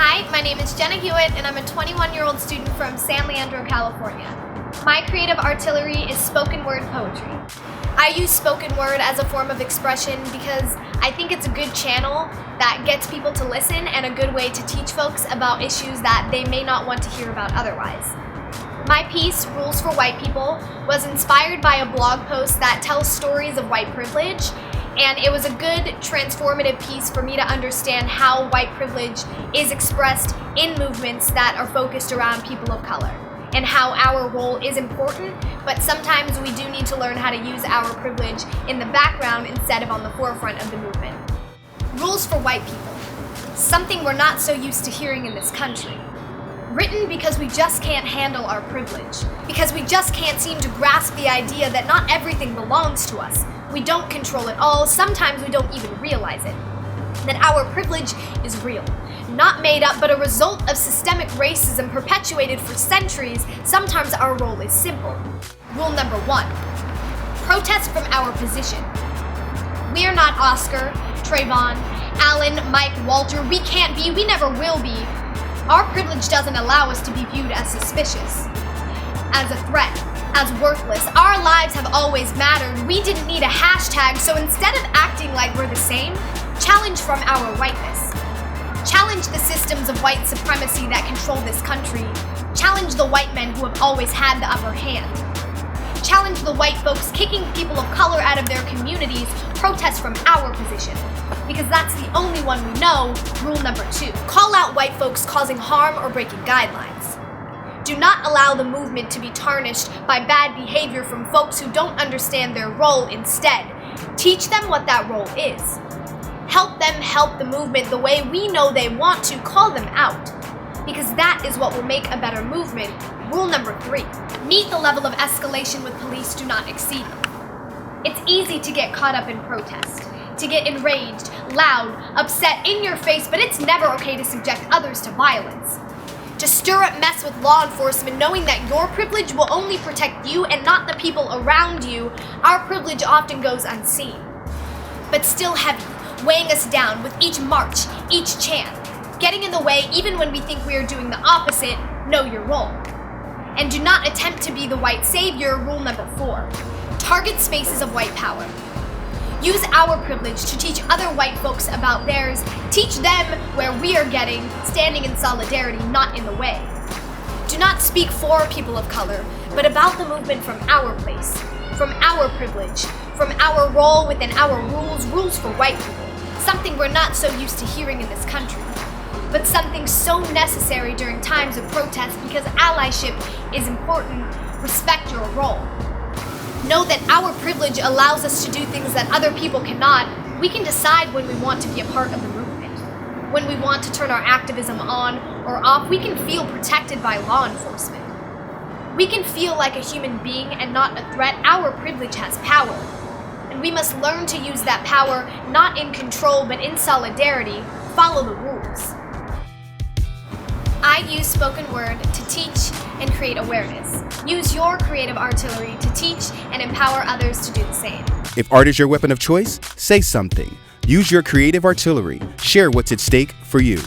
Hi, my name is Jenna Hewitt, and I'm a 21-year-old student from San Leandro, California. My creative artillery is spoken word poetry. I use spoken word as a form of expression because I think it's a good channel that gets people to listen and a good way to teach folks about issues that they may not want to hear about otherwise. My piece, Rules for White People, was inspired by a blog post that tells stories of white privilege, and it was a good transformative piece for me to understand how white privilege is expressed in movements that are focused around people of color, and how our role is important, but sometimes we do need to learn how to use our privilege in the background instead of on the forefront of the movement. Rules for White People, something we're not so used to hearing in this country. Written because we just can't handle our privilege, because we just can't seem to grasp the idea that not everything belongs to us. We don't control it all, sometimes we don't even realize it. That our privilege is real, not made up, but a result of systemic racism perpetuated for centuries. Sometimes our role is simple. Rule number 1, protest from our position. We are not Oscar, Trayvon, Alan, Mike, Walter. We can't be, we never will be. Our privilege doesn't allow us to be viewed as suspicious, as a threat, as worthless. Our lives have always mattered. We didn't need a hashtag, so instead of acting like we're the same, challenge from our whiteness. Challenge the systems of white supremacy that control this country. Challenge the white men who have always had the upper hand. Challenge the white folks kicking people of color out of their communities. Protest from our position, because that's the only one we know. Rule number 2, call out white folks causing harm or breaking guidelines. Do not allow the movement to be tarnished by bad behavior from folks who don't understand their role. Instead, teach them what that role is. Help them help the movement the way we know they want to. Call them out, because that is what will make a better movement. Rule number 3, meet the level of escalation with police, do not exceed them. It's easy to get caught up in protest, to get enraged, loud, upset, in your face, but it's never okay to subject others to violence. To stir up mess with law enforcement, knowing that your privilege will only protect you and not the people around you. Our privilege often goes unseen, but still heavy, weighing us down with each march, each chant, getting in the way even when we think we are doing the opposite. Know your role. And do not attempt to be the white savior. Rule number 4, target spaces of white power. Use our privilege to teach other white folks about theirs. Teach them where we are getting, standing in solidarity, not in the way. Do not speak for people of color, but about the movement from our place, from our privilege, from our role within our rules for white people. Something we're not so used to hearing in this country, but something so necessary during times of protest, because allyship is important. Respect your role. Know that our privilege allows us to do things that other people cannot. We can decide when we want to be a part of the movement, when we want to turn our activism on or off. We can feel protected by law enforcement. We can feel like a human being and not a threat. Our privilege has power, and we must learn to use that power not in control but in solidarity. Follow the rules. I use spoken word to teach and create awareness. Use your creative artillery to teach and empower others to do the same. If art is your weapon of choice, say something. Use your creative artillery. Share what's at stake for you.